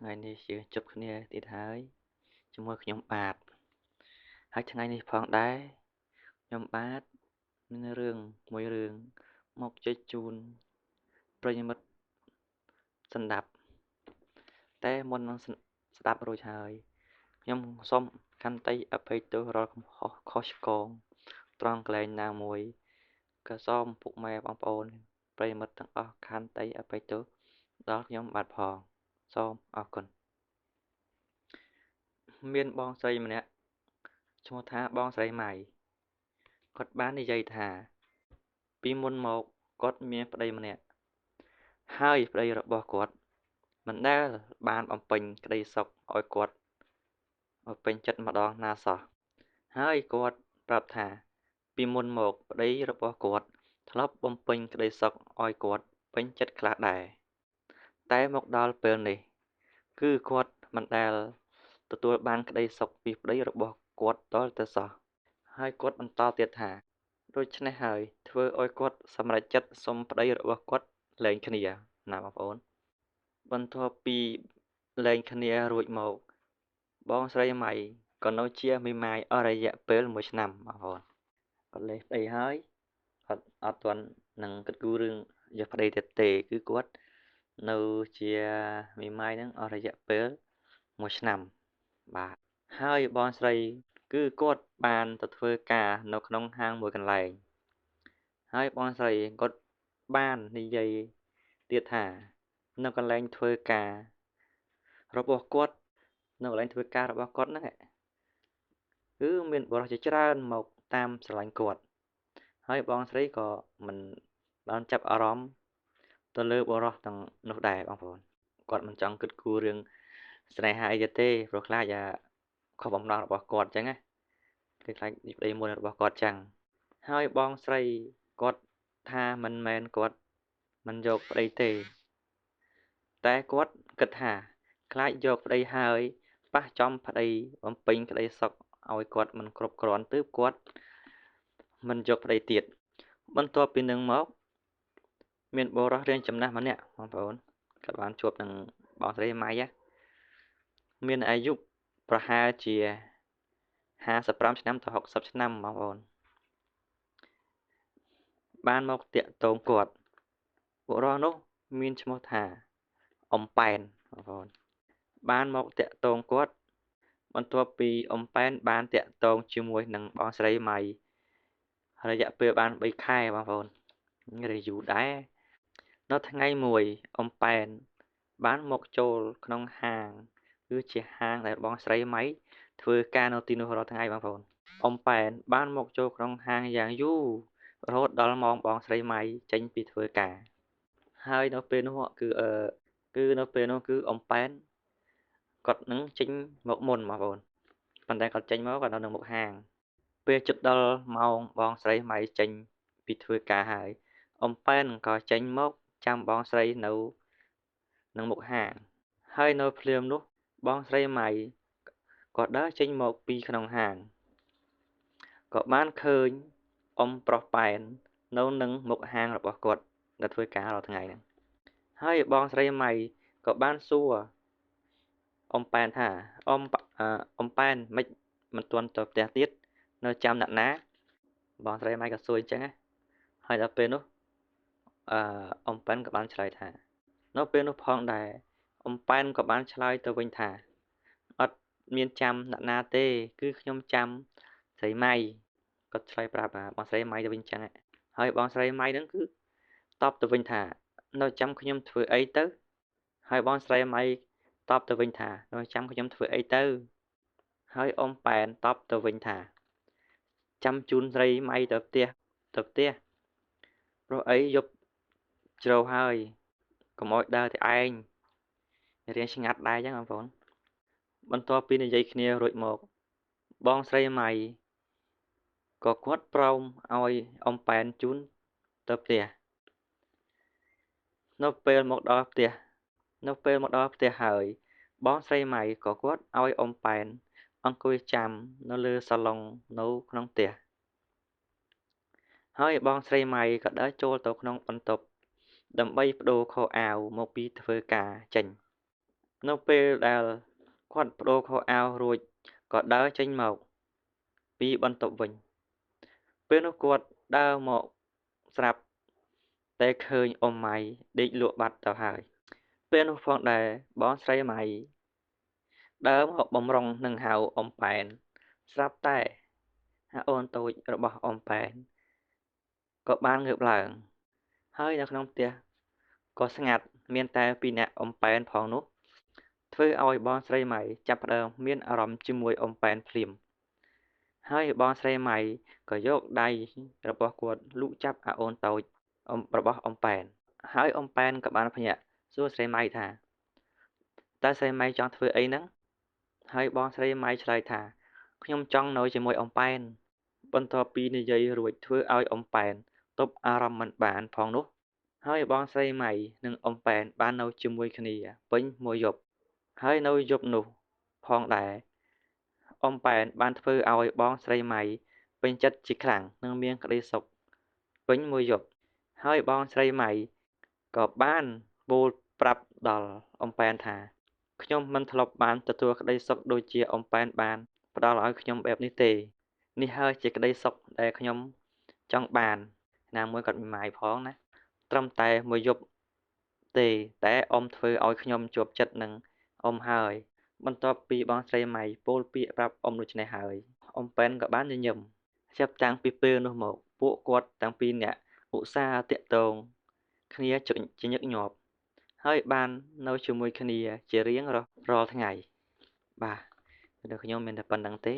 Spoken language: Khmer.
ថ្ងៃនេះយើងជួបគ្នាទៀតហើយជាមួយខ្ញុំបាទហើយថ្ងៃនេះផងដែរខ្ញុំបាទមានរឿងមួយរឿងមកជជូនប្រិយមិត្តស្ដាប់តែមុននឹងស្ដាប់រួចហើយខ្ញុំសូមខន្តីអភ័យទោសរាល់កំហុសខុសឆ្គងត្រង់កន្លែងណាមួយក៏សូមពុកម៉ែបងប្អូនប្រិយមិត្តទាំងអស់ខន្តីអភ័យទោសដល់ខ្ញុំបាទផងសូមអរគុណមានបងស្រីម្នាក់ឈ្មោះថាបងស្រីម៉ៃគាត់បាននិយាយថាពីមុនមកគាត់មានប្តីម្នាក់ហើយប្តីរបស់គាត់មិនដែលបានបំពេញក្តីសុខឲ្យគាត់ឲ្យពេញចិត្តម្ដងណាសោះហើយគាត់ប្រាប់ថាពីមុនមកប្តីរបស់គាត់ធ្លាប់បំពេញក្តីសុខឲ្យគាត់ពេញចិត្តខ្លះដែរតែមកដល់ពេលនេះគឺគាត់មិនដែលទទួលបានក្តីសុខពីប្តីរបស់គាត់ទាល់តែសោះហើយគាត់បន្តទៀតថាដូច្នេះហើយធ្វើឲ្យគាត់សម្រេចចិត្តសុំប្តីរបស់គាត់លែងគ្នាណាបងប្អូនបន្ទាប់ពីលែងគ្នារួចមកបងស្រីម៉ៃក៏នៅជាមេម៉ាយអស់រយៈពេល1ឆ្នាំបងប្អូនគាត់លែងប្តីហើយអត់ទាន់នឹងគិតគូររឿងយកប្តីទៀតទេគឺគាត់នៅជាមេម៉ាយហ្នឹងអស់រយៈពេល1ឆ្នាំបាទហើយបងស្រីគឺគាត់បានទៅធ្វើការនៅក្នុងហាងមួយកន្លែងហើយបងស្រីគាត់បាននិយាយទៀតថានៅកន្លែងធ្វើការរបស់គាត់នៅកន្លែងធ្វើការរបស់គាត់ហ្នឹងគឺមានបុរសជាច្រើនមកតាមស្រឡាញ់គាត់ហើយបងស្រីក៏មិនបានចាប់អារម្មណ៍ទៅលើបុរសទាំងនោះដែរបងប្អូនគាត់មិនចង់គិតគូររឿងស្នេហាអីទៀតទេព្រោះខ្លាចខុសបំណងរបស់គាត់អញ្ចឹងណាគឺខ្លាចនិប្តីមួយរបស់គាត់អញ្ចឹងហើយបងស្រីគាត់ថាមិនមែនគាត់មិនយកប្តីទេតែគាត់គិតថាខ្លាចយកប្តីហើយប៉ះចំប្តីបំពេញក្តីសុខឲ្យគាត់មិនគ្រប់គ្រាន់ទើបគាត់មិនយកប្តីទៀតបន្ទាប់ពីនឹងមកមានបុរសរៀងចំណាស់ម្នាក់បងប្អូនគាត់បានជួបនឹងបងស្រីម៉ៃមានអាយុប្រហែលជា55ឆ្នាំទៅ60ឆ្នាំបងប្អូនបានមកតាក់ទងគាត់បុរសនោះមានឈ្មោះថាអ៊ំប៉ែនបងប្អូនបានមកតាក់ទងគាត់បន្ទាប់ពីអ៊ំប៉ែនបានតាក់ទងជាមួយនឹងបងស្រីម៉ៃរយៈពេលបាន3ខែបងប្អូនឬយូរដែរនៅថ្ងៃមួយអ៊ំប៉ែនបានមកចូលក្នុងហាងគឺជាហាងដែលបងស្រីម៉ៃធ្វើការនៅទីនោះរាល់ថ្ងៃបងប្អូនអ៊ំប៉ែនបានមកចូលក្នុងហាងយ៉ាងយូររហូតដល់ម៉ោងបងស្រីម៉ៃចេញពីធ្វើការហើយនៅពេលនោះគឺនៅពេលនោះគឺអ៊ំប៉ែនគាត់នឹងចេញមកមុនបងប្អូនប៉ុន្តែគាត់ចេញមកគាត់នៅមុខហាងពេលជិតដល់ម៉ោងបងស្រីម៉ៃចេញពីធ្វើការហើយអ៊ំប៉ែនក៏ចេញមកចាំបងស្រីនៅនឹងមុខហាងហើយនៅភ្លាមនោះបងស្រីម៉ៃក៏ដើរចេញមកពីក្នុងហាងក៏បានឃើញអ៊ំប្រុសប៉ែននៅនឹងមុខហាងរបស់គាត់ដែលធ្វើការរាល់ថ្ងៃហ្នឹងហើយបងស្រីម៉ៃក៏បានសួរអ៊ំប៉ែនថាអ៊ំប៉ែនមិនមិនទាន់ទៅផ្ទះទៀតនៅចាំអ្នកណាបងស្រីម៉ៃក៏សួរអញ្ចឹងណាហើយដល់ពេលនោះអ៊ំប៉ែនក៏បានឆ្លើយថានៅពេលនោះផងដែរអ៊ំប៉ែនក៏បានឆ្លើយទៅវិញថាអត់មានចាំអ្នកណាទេគឺខ្ញុំចាំស្រីម៉ៃគាត់ឆ្លើយប្រាប់បងស្រីម៉ៃទៅវិញអញ្ចឹងហើយបងស្រីម៉ៃហ្នឹងគឺតបទៅវិញថានៅចាំខ្ញុំធ្វើអីទៅហើយបងស្រីម៉ៃតបទៅវិញថានៅចាំខ្ញុំធ្វើអីទៅហើយអ៊ំប៉ែនតបទៅវិញថាចាំជូនស្រីម៉ៃទៅផ្ទះព្រោះអីយប់ជ្រៅហើយកុំឲ្យដើរតែឯងរៀងឆ្ងាត់ដែរចឹងបងប្អូនបន្ទាប់ពីនិយាយគ្នារួចមកបងស្រីម៉ៃក៏គាត់ព្រមឲ្យអ៊ំប៉ែនជូនទៅផ្ទះនៅពេលមកដល់ផ្ទះហើយបងស្រីម៉ៃក៏គាត់ឲ្យអ៊ំប៉ែនអង្គុយចាំនៅលើសាឡុងនៅក្នុងផ្ទះហើយបងស្រីម៉ៃក៏ដើរចូលទៅក្នុងបន្ទប់ដើម្បីប្ដូរខោអាវមកពីធ្វើការចេញ នៅពេលដែលគាត់ប្ដូរខោអាវរួចក៏ដើរចេញមកពីបន្ទប់វិញពេលនោះគាត់ដើរមកស្រាប់តែឃើញអ៊ំម៉ៃដេកលក់បាត់ទៅហើយពេលនោះផងដែរបងស្រីម៉ៃដើរមកបំរុងនឹងហៅអ៊ំប៉ែនស្រាប់តែអូនតូចរបស់អ៊ំប៉ែនក៏បានងើបឡើងហើយនៅក្នុងផ្ទះក៏ស្ងាត់មានតែពីរនាក់អ៊ំប៉ែនផងនោះធ្វើឲ្យបងស្រីម៉ៃចាប់ផ្ដើមមានអារម្មណ៍ជាមួយអ៊ំប៉ែនភ្លាមហើយបងស្រីម៉ៃក៏យកដៃរបស់គាត់លូកចាប់អូនតូចរបស់អ៊ំប៉ែនហើយអ៊ំប៉ែនក៏បានភ្ញាក់សួរស្រីម៉ៃថាតើស្រីម៉ៃចង់ធ្វើអីហ្នឹងហើយបងស្រីម៉ៃឆ្លើយថាខ្ញុំចង់នៅជាមួយអ៊ំប៉ែនបន្ទាប់ពីនិយាយរួចធ្វើឲ្យអ៊ំប៉ែនទប់អារម្មណ៍មិនបានផងនោះហើយបងស្រីម៉ៃនិងអ៊ំប៉ែនបាននៅជាមួយគ្នាពេញមួយយប់ហើយនៅយប់នោះផងដែរអ៊ំប៉ែនបានធ្វើឲ្យបងស្រីម៉ៃពេញចិត្តជាខ្លាំងនិងមានក្តីសុខពេញមួយយប់ហើយបងស្រីម៉ៃក៏បានពោលប្រាប់ដល់អ៊ំប៉ែនថាខ្ញុំមិនធ្លាប់បានទទួលក្តីសុខដូចជាអ៊ំប៉ែនបានផ្ដល់ឲ្យខ្ញុំបែបនេះទេនេះហើយជាក្តីសុខដែលខ្ញុំចង់បានណាមួយគាត់មានម៉ាយផងណាត្រឹមតែមួយយប់ទេតែអ៊ំធ្វើឲ្យខ្ញុំជាប់ចិត្តនឹងអ៊ំហើយបន្ទាប់ពីបងស្រីម៉ៃពោលពាក្យប្រាប់អ៊ំដូច្នេះហើយអ៊ំប៉ែនក៏បានញញឹមចាប់តាំងពីពេលនោះមកពួកគាត់ទាំងពីរនាក់ឧស្សាហ៍តាក់ទងគ្នាជាញឹកញាប់ហើយបាននៅជាមួយគ្នាជារៀងរាល់ថ្ងៃបាទដូចខ្ញុំមានតែប៉ុណ្្នឹងទេ